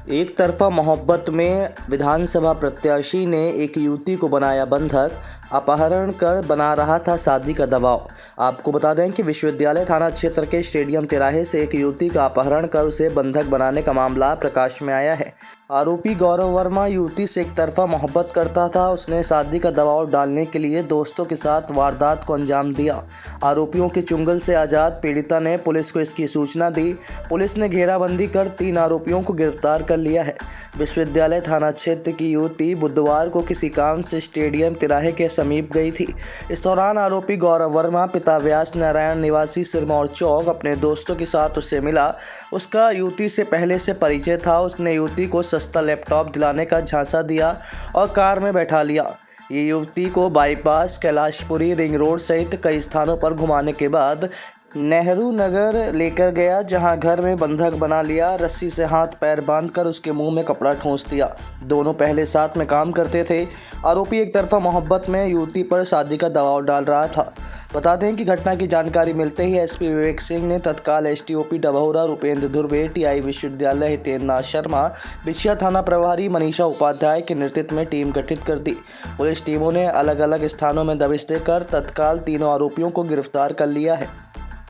एक तरफा मोहब्बत में विधानसभा प्रत्याशी ने एक युवती को बनाया बंधक, अपहरण कर बना रहा था शादी का दबाव। आपको बता दें कि विश्वविद्यालय थाना क्षेत्र के स्टेडियम तिराहे से एक युवती का अपहरण कर उसे बंधक बनाने का मामला प्रकाश में आया है। आरोपी गौरव वर्मा युवती से एक तरफा मोहब्बत करता था। उसने शादी का दबाव डालने के लिए दोस्तों के साथ वारदात को अंजाम दिया। आरोपियों के चुंगल से आज़ाद पीड़िता ने पुलिस को इसकी सूचना दी। पुलिस ने घेराबंदी कर 3 आरोपियों को गिरफ्तार कर लिया है। विश्वविद्यालय थाना क्षेत्र की युवती बुधवार को किसी काम से स्टेडियम तिराहे के समीप गई थी। इस दौरान आरोपी गौरव वर्मा पिता व्यास नारायण निवासी सिरमौर चौक अपने दोस्तों के साथ उससे मिला। उसका युवती से पहले से परिचय था। उसने युवती को सस्ता लैपटॉप दिलाने का झांसा दिया और कार में बैठा लिया। ये युवती को बाईपास, कैलाशपुरी, रिंग रोड सहित कई स्थानों पर घुमाने के बाद नेहरू नगर लेकर गया, जहां घर में बंधक बना लिया। रस्सी से हाथ पैर बांधकर उसके मुंह में कपड़ा ठूंस दिया। दोनों पहले साथ में काम करते थे। आरोपी एक तरफा मोहब्बत में युवती पर शादी का दबाव डाल रहा था। बता दें कि घटना की जानकारी मिलते ही एसपी विवेक सिंह ने तत्काल एसटीओपी डभौरा रुपेंद्र धुर्वे, टीआई विश्वविद्यालय हितेंद्र नाथ शर्मा, बिछिया थाना प्रभारी मनीषा उपाध्याय के नेतृत्व में टीम गठित कर दी। पुलिस टीमों ने अलग अलग स्थानों में दबिश देकर तत्काल तीनों आरोपियों को गिरफ्तार कर लिया है।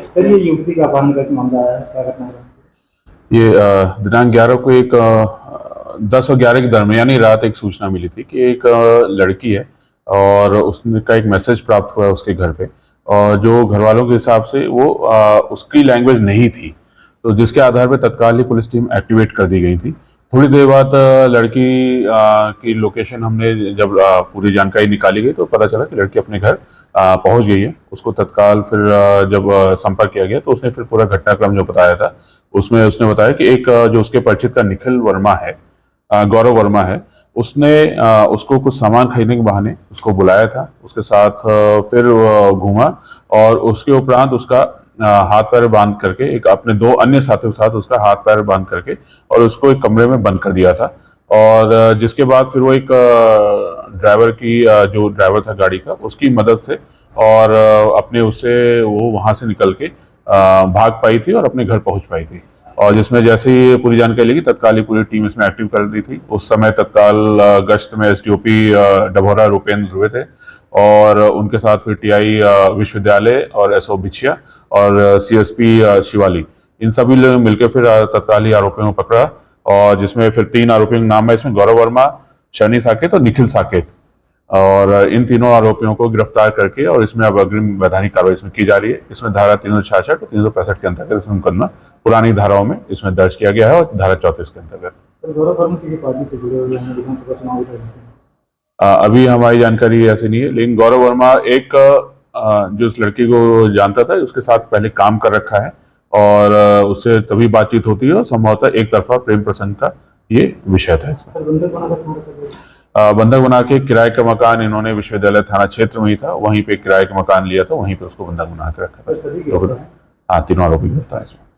सर, ये युवती का अपहरण का मामला है, क्या घटना है? ये दिनांक 11 को एक 10 और 11 के दरमियानी रात एक सूचना मिली थी कि एक लड़की है और उसने का एक मैसेज प्राप्त हुआ है उसके घर पे, और जो घर वालों के हिसाब से वो उसकी लैंग्वेज नहीं थी, तो जिसके आधार पर तत्काल ही पुलिस टीम एक्टिवेट कर दी गई थी। थोड़ी देर बाद लड़की की लोकेशन हमने जब पूरी जानकारी निकाली गई तो पता चला कि लड़की अपने घर पहुंच गई है। उसको तत्काल फिर जब संपर्क किया गया तो उसने फिर पूरा घटनाक्रम जो बताया था उसमें उसने बताया कि एक जो उसके परिचित का निखिल वर्मा है, गौरव वर्मा है, उसने उसको कुछ सामान खरीदने के बहाने उसको बुलाया था, उसके साथ फिर घूमा और उसके उपरांत उसका हाथ पैर बांध करके, एक अपने 2 अन्य साथियों के साथ उसका हाथ पैर बांध करके और उसको एक कमरे में बंद कर दिया था। और जिसके बाद फिर वो एक ड्राइवर की जो ड्राइवर था गाड़ी का, उसकी मदद से और अपने उससे वो वहां से निकल के भाग पाई थी और अपने घर पहुंच पाई थी। और जिसमें जैसे ही पूरी जानकारी लगी तत्काल ही पूरी टीम इसमें एक्टिव कर दी थी। उस समय तत्काल गश्त में एसटीओपी डभौरा रुपेंद्र धुर्वे थे और उनके साथ फिर टीआई विश्वविद्यालय और एसओ बिछिया और सीएसपी शिवाली, इन सभी लोग मिलकर फिर तत्काल ही आरोपियों को पकड़ा। और जिसमें फिर 3 आरोपियों के नाम है इसमें गौरव वर्मा, शनि साकेत और निखिल साकेत, और इन तीनों आरोपियों को गिरफ्तार करके और इसमें अब अग्रिम वैधानिक कार्रवाई इसमें की जा रही है। इसमें धारा 366 और 365 के अंतर्गत इसमें मुकदमा पुरानी धाराओं में इसमें दर्ज किया गया है और धारा 34 के अंतर्गत। गौरव वर्मा किसी पार्टी से जुड़े हुए हैं, विधानसभा चुनाव अभी हमारी जानकारी ऐसी नहीं है, लेकिन गौरव वर्मा एक जो उस लड़की को जानता था उसके साथ पहले काम कर रखा है और उससे तभी बातचीत होती है और संभवतः एक तरफा प्रेम प्रसंग का ये विषय था। बंधक बना के किराए का मकान इन्होंने विश्वविद्यालय थाना क्षेत्र में ही था, वहीं पे किराए का मकान लिया था, वहीं पे उसको बंधक बना के रखा था। हाँ, तीनों आरोपी गिरफ्तार है।